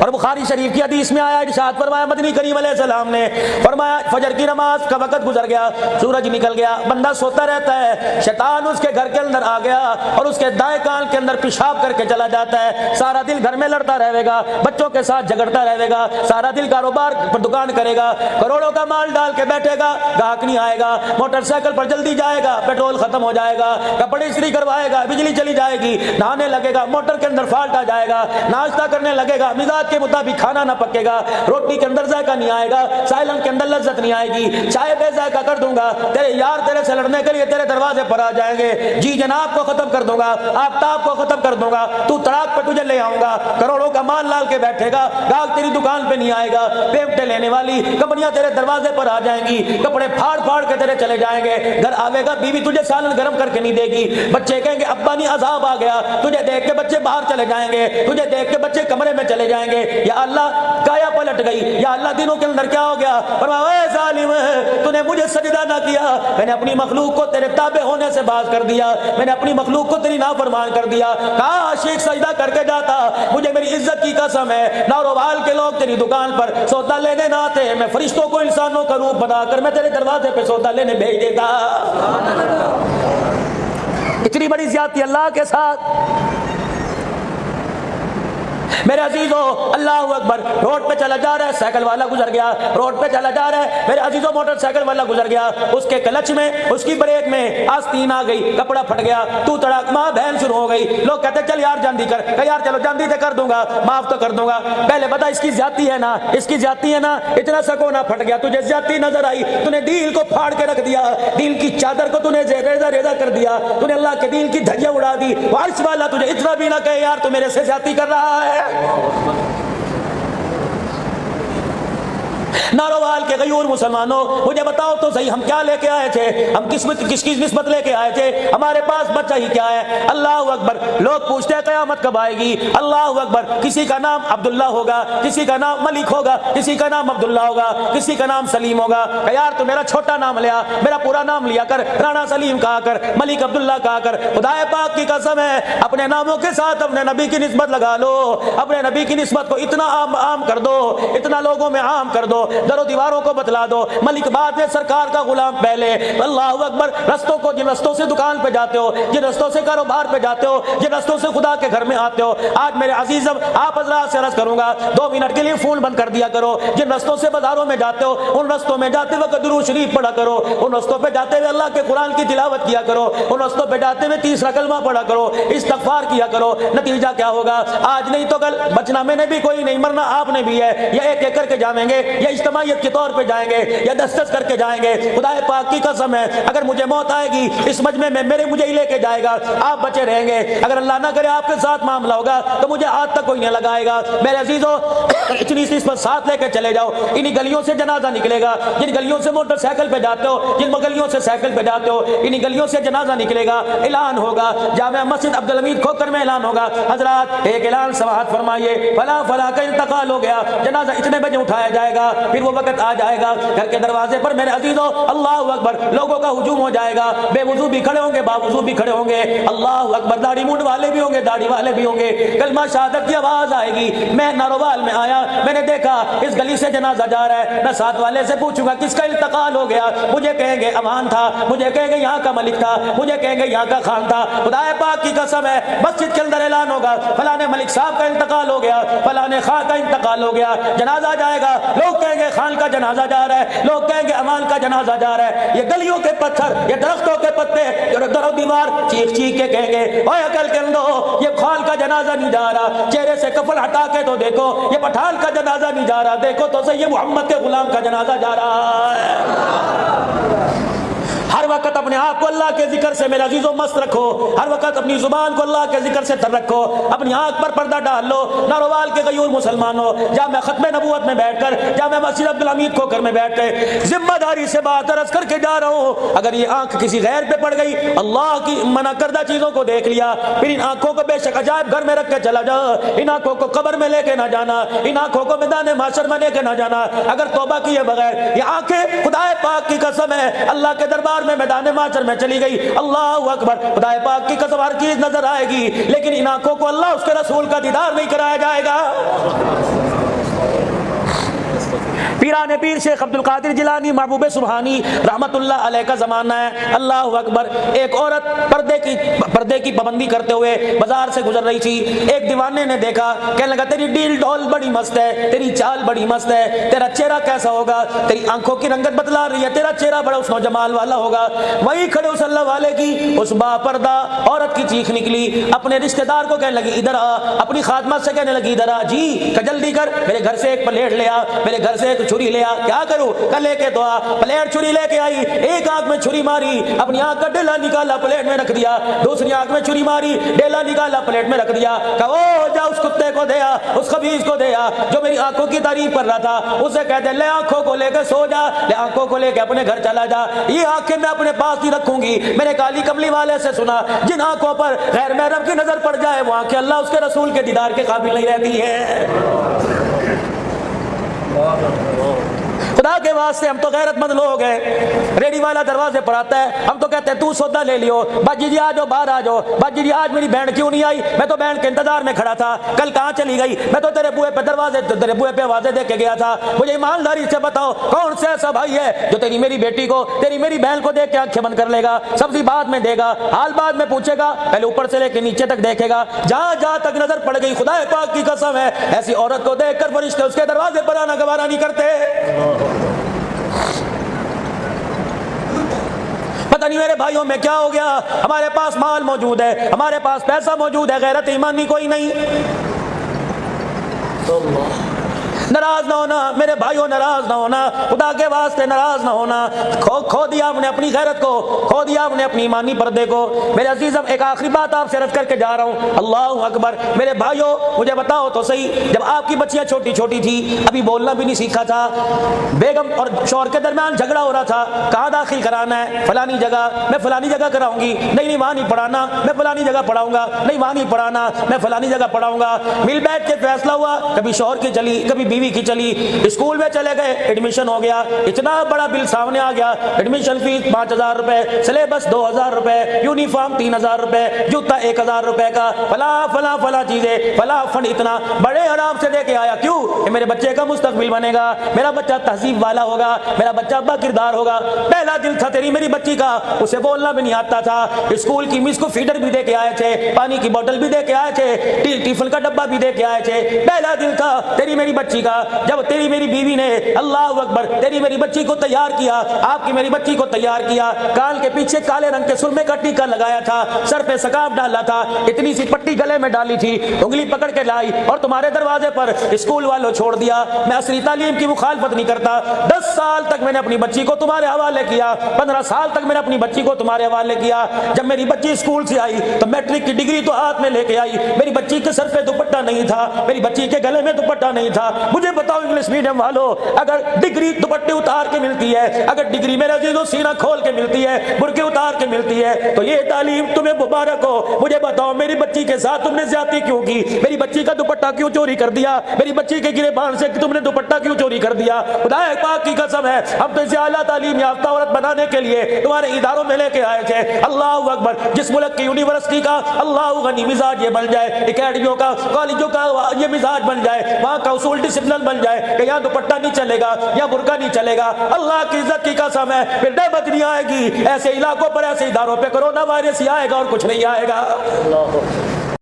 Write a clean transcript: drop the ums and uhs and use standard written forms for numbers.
اور بخاری شریف کی حدیث میں آیا، ارشاد فرمایا مدنی کریم علیہ السلام نے فرمایا فجر کی نماز کا وقت گزر گیا، سورج نکل گیا، بندہ سوتا رہتا ہے، شیطان اس کے گھر کے اندر آ گیا اور اس کے دائیں کان کے اندر پیشاب کر کے چلا جاتا ہے، سارا دن گھر میں لڑتا رہے گا، بچوں کے ساتھ جھگڑتا رہے گا، سارا دن کاروبار پر دکان کرے گا، کروڑوں کا مال ڈال کے بیٹھے گا، گاہک نہیں آئے گا، موٹر سائیکل پر جلدی جائے گا، پیٹرول ختم ہو جائے گا، کپڑے استری کروائے گا، بجلی چلی جائے گی، نہانے لگے گا، موٹر کے اندر فالٹ آ جائے گا، ناشتہ کرنے لگے گا، مزاج کے مطابق کھانا نہ پکے گا، روٹی کے اندر ذائقہ نہیں آئے گا، سائلن کے اندر لذت نہیں آئے گی، چائے بے ذائقہ کر دوں گا، تیرے یار تیرے سے لڑنے کے لیے تیرے دروازے پر آ جائیں گے، جی جناب کو ختم کر دوں گا، آفتاب کو ختم کر دوں گا، تو تڑاک پہ تجھے لے آؤں گا، کروڑوں کا مال لال کے بیٹھے گا، گاہک تیری دکان پہ نہیں آئے گا، پیمٹیں لینے والی کمپنیاں تیرے دروازے پر آ جائیں گی، کپڑے پھاڑ پھاڑ کے تیرے چلے جائیں گے، گھر آوے گا بیوی تجھے سالن گرم کر کے نہیں دے گی، بچے کہیں گے ابا نہیں عذاب آ گیا، تجھے دیکھ کے بچے باہر چلے جائیں گے، تجھے دیکھ کے بچے کمرے میں چلے جائیں گے، یا اللہ کایا پلٹ گئی، یا اللہ دنوں کے اندر کیا ہو گیا، فرمایا اے ظالم تو نے مجھے سجدہ نہ کیا، میں نے اپنی مخلوق کو تیرے تابع ہونے سے باز کر دیا، میں نے اپنی مخلوق کو تیری نافرمان کر دیا، کاش ایک سجدہ کر کے جاتا، مجھے میری عزت کی قسم ہے ناروال کے لوگ تیری دکان پر سودا لینے نہ آتے، میں فرشتوں کو انسانوں کا روپ بنا کر میں تیرے دروازے پہ سودا لینے بھیج دیتا۔ اتنی بڑی زیادتی اللہ کے ساتھ۔ میرے عزیزو اللہ اکبر، روڈ پہ چلا جا رہا ہے، سائیکل والا گزر گیا، روڈ پہ چلا جا رہا ہے، میرے عزیزو موٹر سائیکل والا گزر گیا، اس کے کلچ میں اس کی بریک میں آستین آ گئی، کپڑا پھٹ گیا، تو تڑاک ماں بہن شروع ہو گئی، لوگ کہتے چل یار جاندی کر، کہ یار چلو جاندی تے کر دوں گا، معاف تو کر دوں گا، پہلے بتا اس کی زیادتی ہے نا، اس کی زیادتی ہے نا، اتنا سکونا پھٹ گیا، تجھے زیادتی نظر آئی، تو نے دل کو پھاڑ کے رکھ دیا، دل کی چادر کو تو نے ریزہ ریزہ کر دیا، تو نے اللہ کے دل کی دھجیاں اڑا دی، عرش والا تجھے اتنا بھی نہ کہے یار تو میرے سے زیادتی کر رہا ہے۔ ناروال کے غیور مسلمانوں مجھے بتاؤ تو صحیح ہم کیا لے کے آئے تھے، ہم کس کی نسبت لے کے آئے تھے، ہمارے پاس بچہ ہی کیا ہے؟ اللہ اکبر، لوگ پوچھتے ہیں قیامت کب آئے گی، اللہ اکبر، کسی کا نام عبداللہ ہوگا، کسی کا نام ملک ہوگا، کسی کا نام عبداللہ ہوگا، کسی کا نام سلیم ہوگا، کہ یار تو میرا چھوٹا نام لیا، میرا پورا نام لیا کر، رانا سلیم کہا کر، ملک عبداللہ کہا کر، خدا پاک کی قسم ہے اپنے ناموں کے ساتھ اپنے نبی کی نسبت لگا لو، اپنے نبی کی نسبت کو اتنا عام کر دو، اتنا لوگوں میں عام کر دو، درو دیواروں کو بتلا دو، ملک بعد میں سرکار کا غلام پہلے، اللہ اکبر، رستوں کو جن رستوں سے دکان پہ جاتے ہو، جن رستوں سے کاروبار پہ جاتے ہو، جن رستوں سے خدا کے گھر میں آتے ہو، آج میرے عزیزم آپ حضرات سے عرض کروں گا 2 منٹ کے لیے فون بند کر دیا کرو، جن رستوں سے بازاروں میں جاتے ہو ان رستوں میں جاتے وقت درود شریف پڑھا کرو، ان رستوں پہ جاتے ہوئے اللہ کے قرآن کی تلاوت کیا کرو، ان رستوں پہ جاتے ہوئے 30 کلمہ پڑھا کرو، استغفار کیا کرو، نتیجہ کیا ہوگا، آج نہیں تو کل بچنا میں نے بھی کوئی نہیں، مرنا آپ نے بھی ہے، یا ایک ایک کر کے جائیں گے یا اجتماعیت کے طور پہ جائیں گے یا دستخط کر کے جائیں گے، خدا پاک کی قسم ہے اگر مجھے موت آئے گی اس مجمع میں مجھے ہی لے کے جائے گا، آپ بچے رہیں گے، اگر اللہ نہ کرے آپ کے ساتھ معاملہ ہوگا تو مجھے آج تک کوئی نہیں لگائے گا۔ میرے عزیزو اتنی سی پر ساتھ لے کے چلے جاؤ، انہی گلیوں سے جنازہ نکلے گا، جن گلیوں سے موٹر سائیکل پہ جاتے ہو، جن گلیوں سے سائیکل پہ جاتے ہو، انہی گلیوں سے جنازہ نکلے گا، اعلان ہوگا، جامع مسجد عبدالحمید کھوکر میں اعلان ہوگا، حضرات ایک اعلان سماعت فرمائیے، فلاں فلاں کا انتقال ہو گیا، جنازہ اتنے بجے اٹھایا جائے گا، پھر وہ وقت آ جائے گا، گھر کے دروازے پر میرے عزیزو اللہ اکبر لوگوں کا ہجوم ہو جائے گا، بے وضو بھی کھڑے ہوں گے، با وضو بھی کھڑے ہوں گے، اللہ اکبر، داڑھی مونڈ والے بھی ہوں گے، داڑھی والے بھی ہوں گے، کلمہ شہادت کی آواز آئے گی، میں ناروال میں آیا، میں نے دیکھا اس گلی سے جنازہ جا رہا ہے، میں ساتھ والے سے پوچھوں گا کس کا انتقال ہو گیا، مجھے کہیں گے امان تھا، مجھے کہیں گے یہاں کا ملک تھا، مجھے کہیں گے یہاں کا خان تھا، خدا پاک کی قسم ہے مسجد کے اندر اعلان ہوگا فلاں ملک صاحب کا انتقال ہو گیا، فلاں خان کا انتقال ہو گیا، جنازہ جائے گا، لوگ کہیں گے خان کا جنازہ جا رہا ہے، لوگ کہیں گے امان کا جنازہ جا رہا ہے، یہ گلیوں کے پتھر، یہ درختوں کے پتے، در و دیوار چیخ چیخ کے کہیں گے اوے عقل کے اندھو، یہ خان کا جنازہ نہیں جا رہا، چہرے سے کفن ہٹا کے تو دیکھو، یہ پٹھان کا جنازہ نہیں جا رہا، دیکھو تو صحیح یہ محمد کے غلام کا جنازہ جا رہا ہے۔ ہر وقت اپنے آپ کو اللہ کے ذکر سے میرے عزیزوں مست رکھو، ہر وقت اپنی زبان کو اللہ کے ذکر سے تر رکھو، اپنی آنکھ پر پردہ ڈال لو، ناروال کے غیور مسلمانوں، جامع ختم نبوت میں بیٹھ کر، جامع مسجد عبدالحمید کھوکر میں بیٹھ کے ذمہ داری سے بات عرض کر کے جا رہا ہوں، اگر یہ آنکھ کسی غیر پہ پڑ گئی، اللہ کی منع کردہ چیزوں کو دیکھ لیا، پھر ان آنکھوں کو بے شک عجائب گھر میں رکھ کے چلا جا، ان آنکھوں کو قبر میں لے کے نہ جانا، ان آنکھوں کو میدان محشر میں لے کے نہ جانا، اگر توبہ کیے بغیر یہ آنکھیں خدا پاک کی قسم ہے اللہ کے دربار میں میدان محشر میں چلی گئی، اللہ اکبر، خدا پاک کی قسم ہر چیز نظر آئے گی، لیکن ان آنکھوں کو اللہ اس کے رسول کا دیدار نہیں کرایا جائے گا۔ پیران پیر شیخ عبد القادر جیلانی محبوب سبحانی رحمت اللہ علیہ کا زمانہ ہے. اللہ اکبر. ایک عورت پردے کی پابندی کرتے ہوئے بازار سے گزر رہی تھی. ایک دیوانے نے دیکھا, کہنے لگا تیری ڈیل ڈول بڑی مست ہے, تیری چال بڑی مست ہے, تیرا چہرہ کیسا ہوگا, تیری آنکھوں کی رنگت بتلا رہی ہے, تیرا چہرہ بڑا حسن و جمال والا ہوگا. وہی کھڑے اس اللہ والے کی اس با پردہ عورت کی چیخ نکلی. اپنے رشتہ دار کو کہنے لگی ادھر آ, اپنی خادمہ سے کہنے لگی ادھر آ, جی جلدی کر, میرے گھر سے ایک پلیٹ لے آ, میرے گھر سے ایک چھری لے آ. کیا کروں, کل لے کے تو آ. پلیٹ چھری لے کے آئی, ایک آنکھ میں چھری ماری, اپنی آنکھ کا ڈیلا نکالا پلیٹ میں رکھ دیا, دوسری آنکھ میں چھری ماری, ڈیلا نکالا پلیٹ میں رکھ دیا. کہا او جا اس کتے کو دے آ, اس خبیث کو دے آ جو میری آنکھوں کی تعریف کر رہا تھا, اسے کہتے لے آنکھوں کو لے کے سو جا, لے آنکھوں کو لے کے اپنے گھر چلا جا. یہ آنکھیں میں اپنے پاس نہیں رکھوں گی. میں نے کالی کملی والے سے سنا جن آنکھوں پر غیر محرم کی نظر پڑ جائے وہ آنکھیں اللہ اس کے رسول کے دیدار کے قابل نہیں رہتی ہے. خدا کے واسطے ہم تو غیرت مند لوگ ہیں. ریڈی والا دروازے پر آتا ہے, ہم تو کہتے ہیں تو سودا لے لیو, باجی جی آ جاؤ, باہر آ جاؤ. باجی جی آج میری بہن کیوں نہیں آئی, میں تو بہن کے انتظار میں کھڑا تھا, کل کہاں چلی گئی, میں تو تیرے بوئے پہ آوازیں دے کے گیا تھا. مجھے ایمانداری سے بتاؤ کون سے ایسا بھائی ہے جو تیری میری بیٹی کو, تیری میری بہن کو دیکھ کے آنکھیں بند کر لے گا, سبزی بعد میں دے گا, حال بعد میں پوچھے گا, پہلے اوپر سے لے کے نیچے تک دیکھے گا. جہاں جہاں تک نظر پڑ گئی خدا پاک کی قسم ہے ایسی عورت کو دیکھ کر فرشتے اس کے دروازے پر آنا گوارا نہیں کرتے. پتہ نہیں میرے بھائیوں میں کیا ہو گیا. ہمارے پاس مال موجود ہے, ہمارے پاس پیسہ موجود ہے, غیرت ایمانی کوئی نہیں. ناراض نہ ہونا میرے بھائیوں, ناراض نہ ہونا, خدا کے واسطے ناراض نہ ہونا. کھو دیا ہم نے اپنی غیرت کو, کھو دیا ہم نے اپنی ایمانی پردے کو. میرے عزیزم ایک آخری بات آپ سے عرض کر کے جا رہا ہوں. اللہ اکبر. میرے بھائیوں مجھے بتاؤ تو صحیح, جب آپ کی بچیاں چھوٹی چھوٹی تھی, ابھی بولنا بھی نہیں سیکھا تھا, بیگم اور شوہر کے درمیان جھگڑا ہو رہا تھا, کہاں داخل کرانا ہے, فلانی جگہ, میں فلانی جگہ کراؤں گی, نہیں وہاں نہیں پڑھانا, میں فلانی جگہ پڑھاؤں گا, نہیں وہاں نہیں پڑھانا, میں فلانی جگہ پڑھاؤں گا. مل بیٹھ کے فیصلہ ہوا, کبھی شوہر کی چلی کبھی بیوی کی چلی. اسکول میں چلے گئے, ایڈمیشن ہو گیا, اتنا بڑا بل سامنے آ گیا, ایڈمیشن فیس 5000 روپے, سلیبس 2000 روپے, یونیفارم 3000 روپے, جوتا 1000 روپے کا, فلاں چیزیں, فلاں فنڈ اتنا بڑے آرام سے دے کے آیا. کیوں, کہ میرے بچے کا مستقبل بنے گا, میرا بچہ تہذیب والا ہوگا, میرا بچہ با کردار ہوگا. پہلا دل تھا تیری میری بچی کا, اسے بولنا بھی نہیں آتا تھا. اسکول کی مس کو فیڈر بھی دے کے آئے تھے, پانی کی بوتل بھی دے کے آئے تھے, ٹیفن کا ڈبہ بھی دے کے آئے تھے. پہلا دل تھا تیری میری بچی کا, جب تیری میری بیوی نے اللہ اکبر تیری میری بچی کو تیار کیا, آپ کی میری بچی کو تیار کیا, کان کے پیچھے کالے رنگ کے سرمے کا ٹیکا لگایا تھا, سر پہ سکاف ڈالا تھا, اتنی سی پٹی گلے میں ڈالی تھی, انگلی پکڑ کے لائی اور تمہارے دروازے پر اسکول والوں چھوڑ دیا. میں عصری تعلیم کی مخالفت نہیں کرتا, 10 سال تک میں نے اپنی بچی کو تمہارے حوالے کیا, 15 سال تک میں نے اپنی بچی کو تمہارے حوالے کیا. جب میری بچی اسکول سے آئی تو میٹرک کی ڈگری تو ہاتھ میں لے کے آئی, میری بچی کے سر پہ دوپٹہ نہیں تھا, میری بچی کے گلے میں دوپٹہ نہیں تھا. مجھے بتاؤ انگلش میڈیم والوں, اگر ڈگری دوپٹے اتار کے ملتی ہے, اگر ڈگری میرے عزیزوں سینہ کھول کے ملتی ہے, برقعے اتار کے ملتی ہے, تو یہ تعلیم تمہیں مبارک ہو. مجھے بتاؤ میری بچی کے ساتھ تم نے زیادتی کیوں کی, میری بچی کا دوپٹہ کیوں چوری کر دیا, میری بچی کے گریبان سے تم نے دوپٹہ کیوں چوری کر دیا. خدا پاک کی قسم ہے ہم تو اسے اعلیٰ تعلیم یافتہ عورت بنانے کے لیے تمہارے اداروں میں لے کے آئے تھے. اللہ اکبر. جس ملک کی یونیورسٹی کا اللہ غنی مزاج یہ بن جائے, اکیڈمیوں کا کالجوں کا یہ مزاج بن جائے, وہاں کا اصول ڈسپلن بن جائے کہ یہاں دوپٹہ نہیں چلے گا یا برقع نہیں چلے گا, اللہ کی عزت کی قسم ہے پھر نعمت نہیں آئے گی. ایسے علاقوں پر ایسے اداروں پہ کرونا وائرس ہی آئے گا اور کچھ نہیں آئے گا.